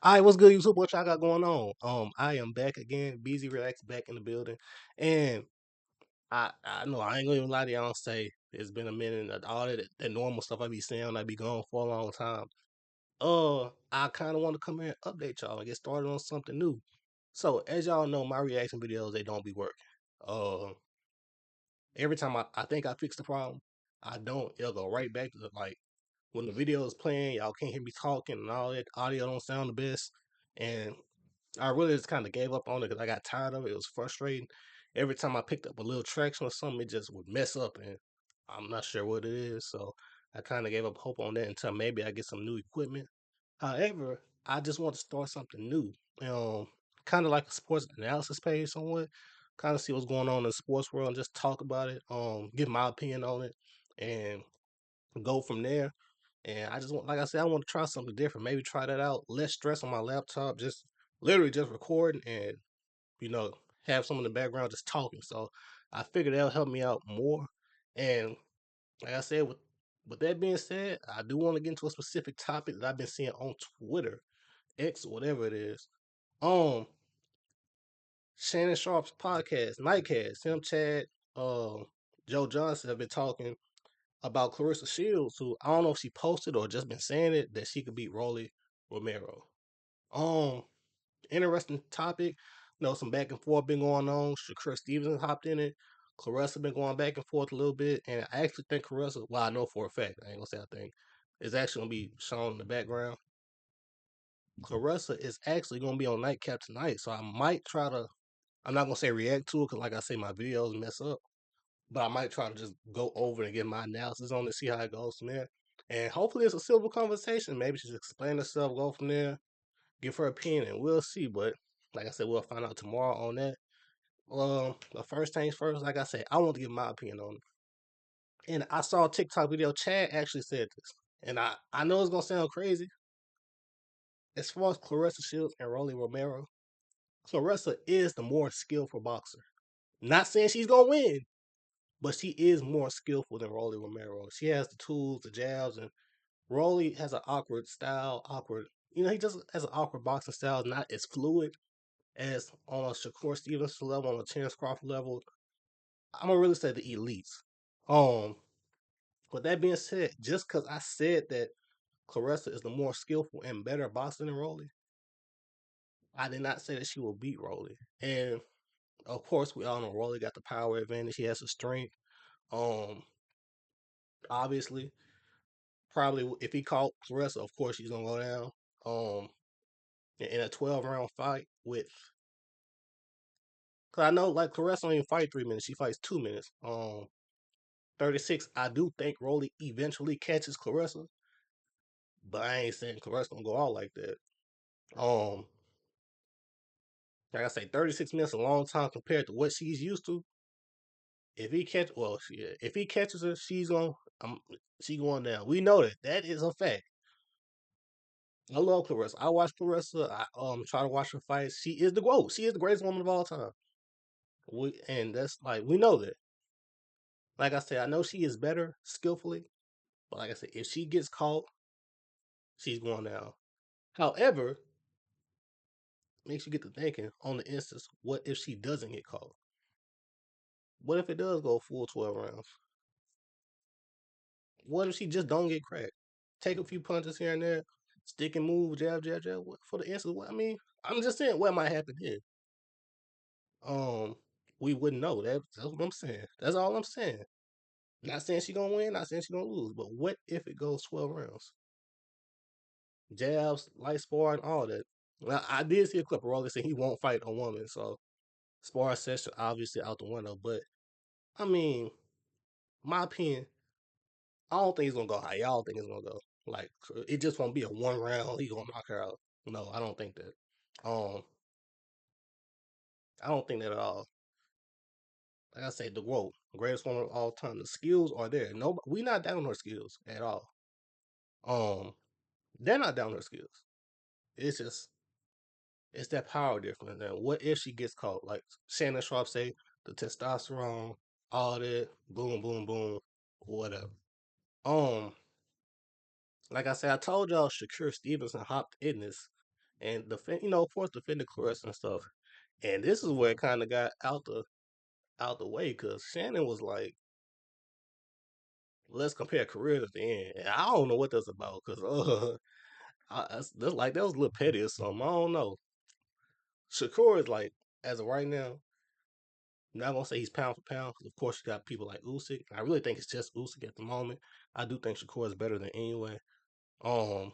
All right, what's good, YouTube? What y'all got going on? I am back again. Beezy Relax back in the building, and I know I ain't gonna even lie to y'all and say it's been a minute. And all that normal stuff I be saying, I be gone for a long time. I kind of want to come here and update y'all and get started on something new. So as y'all know, my reaction videos they don't be working. Uh, every time I think I fix the problem, I don't. It'll go right back to like when the video is playing, y'all can't hear me talking and all that. Audio don't sound the best, and I really just kind of gave up on it because I got tired of it. It was frustrating. Every time I picked up a little traction or something, it just would mess up, and I'm not sure what it is. So I kind of gave up hope on that until maybe I get some new equipment. However, I just want to start something new. Um, Kind of like a sports analysis page, somewhat. Kind of see what's going on in the sports world and just talk about it. Give my opinion on it, and go from there. And I just want, like I said, I want to try something different. Maybe try that out. Less stress on my laptop. Just literally just recording and you know have someone in the background just talking. So I figured that'll help me out more. And like I said, with that being said, I do want to get into a specific topic that I've been seeing on Twitter, X, whatever it is. Um, Shannon Sharpe's podcast, Nightcast. Him, Chad, Joe Johnson have been talking about Claressa Shields, who I don't know if she posted or just been saying it that she could beat Rolly Romero. Um, Interesting topic. You know, some back and forth been going on. Shakur Stevenson hopped in it. Claressa been going back and forth a little bit, and I actually think Claressa. Well, I know for a fact. I ain't gonna say I think. Is actually gonna be shown in the background. Claressa is actually gonna be on Nightcap tonight, so I might try to. I'm not gonna say react to it because, like I say, my videos mess up. But I might try to just go over and get my analysis on it, see how it goes from there. And hopefully it's a civil conversation. Maybe she's explain herself, go from there, give her opinion, and we'll see. But like I said, we'll find out tomorrow on that. The first things first, like I said, I want to give my opinion on it. And I saw a TikTok video, Chad actually said this. And I know it's gonna sound crazy. As far as Claressa Shields and Rolly Romero, Claressa is the more skillful boxer. Not saying she's gonna win, but she is more skillful than Rolly Romero. She has the tools, the jabs, and Rolly has an awkward style, awkward. You know, he just has an awkward boxing style, not as fluid as on a Shakur Stevenson level, on a Terence Crawford level. I'm gonna really say the elites. Um, with that being said, just because I said that Claressa is the more skillful and better boxer than Rolly, I did not say that she will beat Rolly. And of course, we all know Rolly got the power advantage. He has the strength. Um, Obviously, probably if he caught Claressa, of course she's gonna go down. In a 12 round fight with, cause I know like Claressa don't even fight 3 minutes; she fights 2 minutes. 36. I do think Rolly eventually catches Claressa, but I ain't saying Claressa gonna go out like that. Um, like I say, 36 minutes a long time compared to what she's used to. If he catch, well, if he catches her, um, she going down. We know that. That is a fact. I love Claressa. I watch Claressa. I try to watch her fights. She is the GOAT. She is the greatest woman of all time. And that's like we know that. Like I said, I know she is better skillfully, but like I said, if she gets caught, she's going down. However, makes you get to thinking on the instance, what if she doesn't get caught? What if it does go full 12 rounds? What if she just don't get cracked? Take a few punches here and there, stick and move, jab, jab, jab. For the instance, what I mean, I'm just saying what might happen here. Um, we wouldn't know. That's what I'm saying. That's all I'm saying. Not saying she gonna win, not saying she gonna lose, but what if it goes 12 rounds? Jabs, light sparring, all that. Well, I did see a clip of Rolly saying he won't fight a woman, so sparring session obviously out the window. But I mean, my opinion, I don't think he's gonna go how y'all think it's gonna go. Like it just won't be a 1 round. He gonna knock her out. No, I don't think that. Um, I don't think that at all. Like I said, the GOAT, greatest woman of all time. The skills are there. No, we not down on her skills at all. Um, they're not down on her skills. It's just it's that power difference. And what if she gets caught? Like Shannon Sharpe say, the testosterone, all that, boom, boom, boom, whatever. Um, like I said, I told y'all Shakur Stevenson hopped in this, and defend, of course, defending Claressa and stuff. And this is where it kind of got out the way because Shannon was like, "Let's compare careers at the end." And I don't know what that's about because that's like that was a little petty or something. I don't know. Shakur is like, as of right now, I'm not gonna say he's pound for pound. 'Cause of course, you got people like Usyk. I really think it's just Usyk at the moment. I do think Shakur is better than anyway. Um,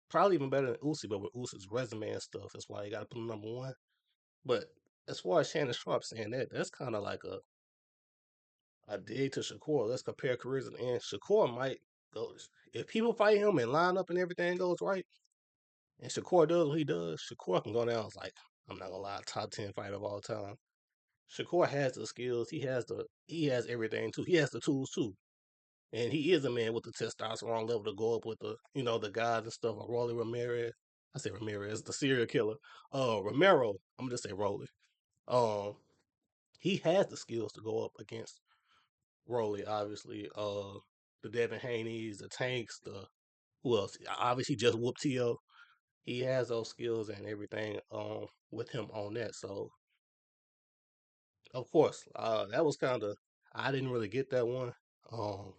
Probably even better than Usyk, but with Usyk's resume and stuff, that's why you got to put him number one. But as far as Shannon Sharpe saying that, that's kind of like a dig to Shakur. Let's compare careers at the end. Shakur might go if people fight him and line up and everything goes right, and Shakur does what he does. Shakur can go down as like I'm not gonna lie, top 10 fighter of all time. Shakur has the skills. He has everything too. He has the tools too. And he is a man with the testosterone level to go up with the guys and stuff like Rolly Ramirez. I say Ramirez, the serial killer. Romero, I'm gonna just say Rolly. Um, he has the skills to go up against Rolly, obviously. The Devin Haney's, the Tanks, the who else? Obviously, just whoop T.O. He has those skills and everything. With him on that, so of course, that was kind of I didn't really get that one. Um,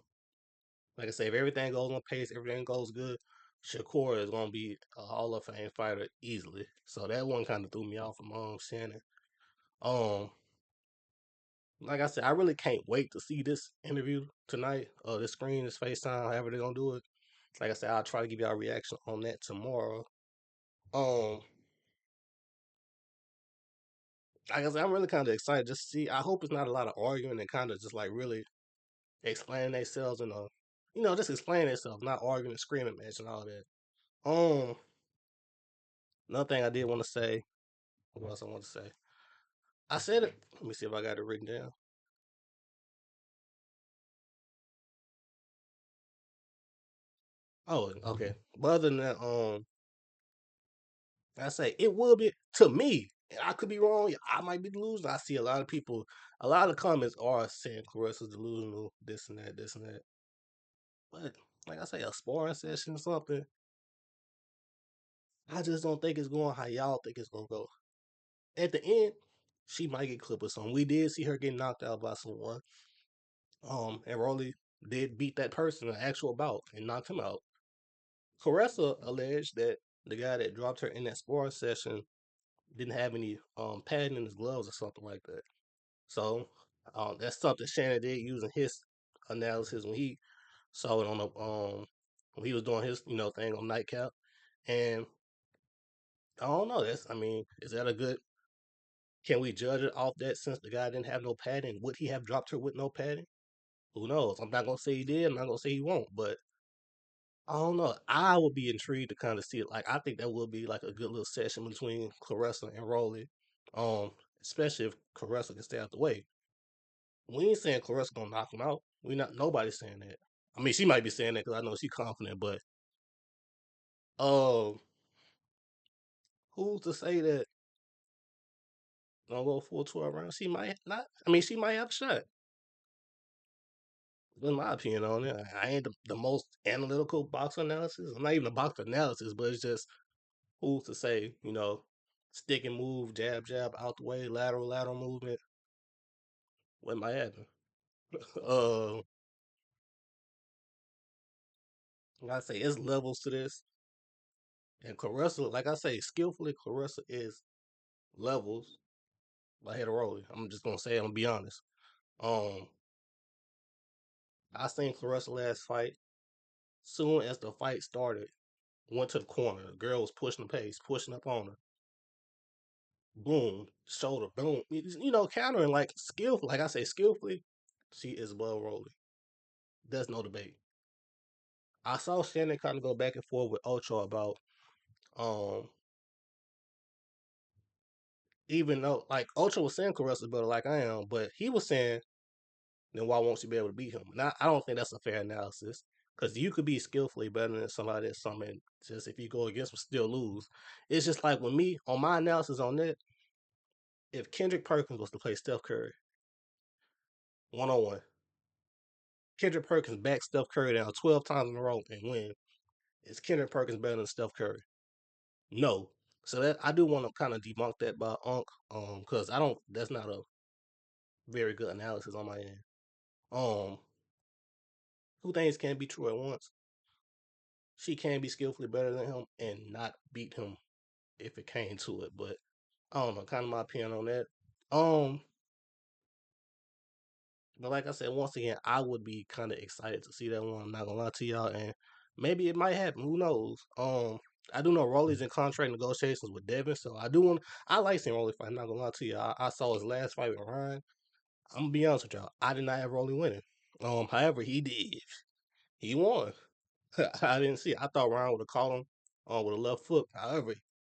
like I say, if everything goes on pace, everything goes good, Shakur is gonna be a Hall of Fame fighter easily. So that one kind of threw me off from Shannon. Um, like I said, I really can't wait to see this interview tonight. This screen, this FaceTime, however they're gonna do it. Like I said, I'll try to give y'all a reaction on that tomorrow. Um, like I said, I'm really kind of excited just to see. I hope it's not a lot of arguing and kind of just like really explaining themselves and just explaining themselves, not arguing and screaming match and all that. Um, Another thing I did want to say. What else I want to say? I said it. Let me see if I got it written down. Oh, okay. But other than that, I say it will be to me. And I could be wrong. I might be delusional. I see a lot of people. A lot of comments are saying Claressa's delusional. This and that. This and that. But like I say, a sparring session or something. I just don't think it's going how y'all think it's gonna go. At the end, she might get clipped with something. We did see her get knocked out by someone. And Rolly did beat that person in an actual bout and knocked him out. Claressa alleged that the guy that dropped her in that sparring session didn't have any padding in his gloves or something like that. So that's something Shannon did using his analysis when he saw it on the when he was doing his thing on Nightcap. And I don't know. Is that a good? Can we judge it off that since the guy didn't have no padding? Would he have dropped her with no padding? Who knows? I'm not gonna say he did. I'm not gonna say he won't. But I don't know. I would be intrigued to kind of see it. Like I think that would be like a good little session between Claressa and Rolly. Um, Especially if Claressa can stay out the way. We ain't saying Claressa gonna knock him out. We not nobody's saying that. I mean, she might be saying that because I know she's confident, but um, who's to say that gonna go full 12 rounds? She might not. I mean, she might have a shot. In my opinion on it, I ain't the most analytical box analysis. I'm not even a box analysis, but it's just who's to say, stick and move, jab, jab, out the way, lateral, lateral movement. What might happen? uh, like I say, it's levels to this. And Claressa, like I say, skillfully, Claressa is levels ahead of Rolly. I'm just gonna say, I'm gonna be honest. Um, I seen Claressa last fight. Soon as the fight started, went to the corner. The girl was pushing the pace, pushing up on her. Boom, shoulder, boom. Countering like skillful. Like I say, skillfully, she is above Rolly. There's no debate. I saw Shannon kind of go back and forth with Ocho about um even though like Ocho was saying Caressa's better like I am, but he was saying then why won't she be able to beat him? And I don't think that's a fair analysis because you could be skillfully better than somebody that's something just if you go against them still lose. It's just like with me on my analysis on that. If Kendrick Perkins was to play Steph Curry 1-on-1, Kendrick Perkins back Steph Curry down 12 times in a row and win. Is Kendrick Perkins better than Steph Curry? No. So that I do want to kind of debunk that by Unc, because I don't. That's not a very good analysis on my end. Um, Two things can't be true at once. She can be skillfully better than him and not beat him if it came to it. But I don't know, kind of my opinion on that. Um, but like I said, once again, I would be kind of excited to see that one. I'm not gonna lie to y'all, and maybe it might happen. Who knows? I do know Rolly's in contract negotiations with Devin, so I do want. I like seeing Rolly fight. I'm not gonna lie to you. I saw his last fight with Ryan. I'm gonna be honest with y'all. I did not have Rolly winning. However, he did. He won. I didn't see it. I thought Ryan would have caught him with a left foot. However,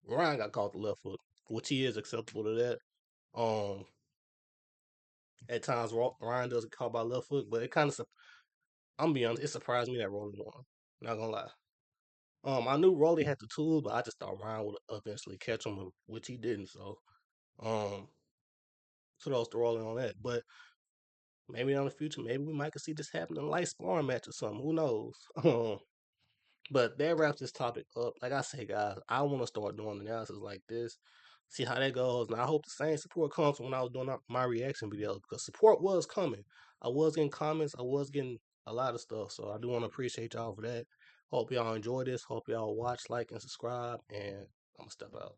Ryan got caught the left foot, which he is acceptable to that. Um, at times Ryan does get caught by left foot, but it kind of I'm be honest, it surprised me that Rolly won. Not gonna lie. I knew Rolly had the tools, but I just thought Ryan would eventually catch him, which he didn't. So, um, kudos to Rolly on that. But maybe in the future, maybe we might could see this happen in a light sparring match or something. Who knows? But that wraps this topic up. Like I say, guys, I want to start doing analysis like this, see how that goes. And I hope the same support comes when I was doing my reaction videos because support was coming. I was getting comments, I was getting a lot of stuff. So I do want to appreciate y'all for that. Hope y'all enjoy this. Hope y'all watch, like, and subscribe. And I'm going to step out.